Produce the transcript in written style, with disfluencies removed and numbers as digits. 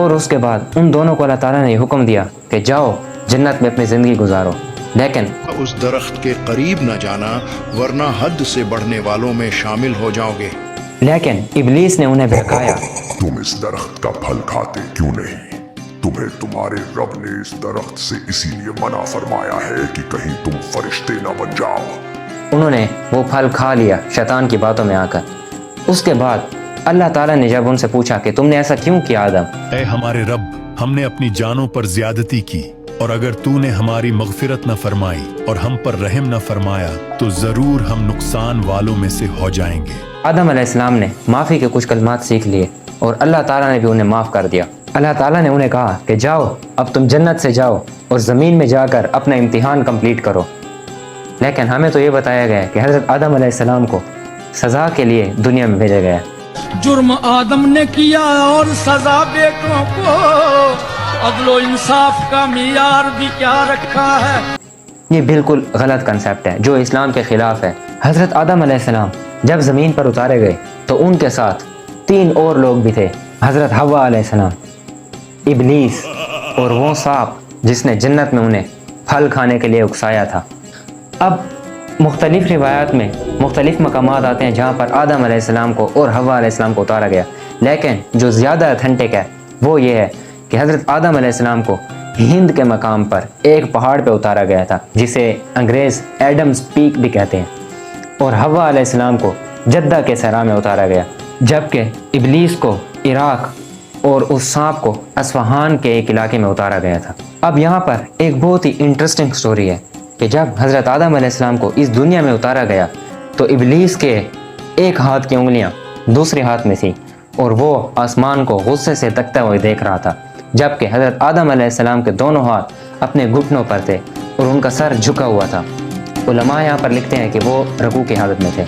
اور اس کے بعد ان دونوں کو اللہ تعالیٰ نے یہ حکم دیا کہ جاؤ جنت میں اپنی زندگی گزارو، لیکن اس درخت کے قریب نہ جانا ورنہ حد سے بڑھنے والوں میں شامل ہو جاؤ گے۔ لیکن ابلیس نے انہیں بہکایا۔ تم اس درخت کا پھل کھاتے کیوں نہیں؟ تمہیں تمہارے رب نے اس درخت سے اسی لیے منع فرمایا ہے کہ کہیں تم فرشتے نہ بن جاؤ۔ انہوں نے وہ پھل کھا لیا شیطان کی باتوں میں آ کر۔ اس کے بعد اللہ تعالیٰ نے جب ان سے پوچھا کہ تم نے ایسا کیوں کیا آدم؟ اے ہمارے رب، ہم نے اپنی جانوں پر زیادتی کی، اور اگر تو نے ہماری مغفرت نہ فرمائی اور ہم پر رحم نہ فرمایا تو ضرور ہم نقصان والوں میں سے ہو جائیں گے۔ آدم علیہ السلام نے معافی کے کچھ کلمات سیکھ لیے اور اللہ تعالیٰ نے بھی انہیں معاف کر دیا۔ اللہ تعالیٰ نے انہیں کہا کہ جاؤ اب تم جنت سے جاؤ اور زمین میں جا کر اپنا امتحان کمپلیٹ کرو۔ لیکن ہمیں تو یہ بتایا گیا کہ حضرت آدم علیہ السلام کو سزا کے لیے دنیا میں بھیجا گیا۔ جرم آدم نے کیا اور سزا بیٹوں کو، عدل و انصاف کا معیار بھی کیا رکھا ہے۔ یہ بالکل غلط کنسیپٹ ہے جو اسلام کے خلاف ہے۔ حضرت آدم علیہ السلام جب زمین پر اتارے گئے تو ان کے ساتھ 3 اور لوگ بھی تھے، حضرت حوا علیہ السلام، ابلیس اور وہ سانپ جس نے جنت میں انہیں پھل کھانے کے لیے اکسایا تھا۔ اب مختلف روایات میں مختلف مقامات آتے ہیں جہاں پر آدم علیہ السلام کو اور حوا علیہ السلام کو اتارا گیا، لیکن جو زیادہ اتھینٹک ہے وہ یہ ہے کہ حضرت آدم علیہ السلام کو ہند کے مقام پر ایک پہاڑ پہ اتارا گیا تھا جسے انگریز ایڈمز پیک بھی کہتے ہیں، اور حوا علیہ السلام کو جدہ کے صحرا میں اتارا گیا، جبکہ ابلیس کو عراق اور اس سانپ کو اصفہان کے ایک علاقے میں اتارا گیا تھا۔ اب یہاں پر ایک بہت ہی انٹرسٹنگ سٹوری ہے کہ جب حضرت آدم علیہ السلام کو اس دنیا میں اتارا گیا تو ابلیس کے ایک ہاتھ کی انگلیاں دوسرے ہاتھ میں تھی اور وہ آسمان کو غصے سے تکتا ہوئے دیکھ رہا تھا، جبکہ حضرت آدم علیہ السلام کے دونوں ہاتھ اپنے گھٹنوں پر تھے اور ان کا سر جھکا ہوا تھا۔ علماء یہاں پر لکھتے ہیں کہ وہ رکوع کی حالت میں تھے۔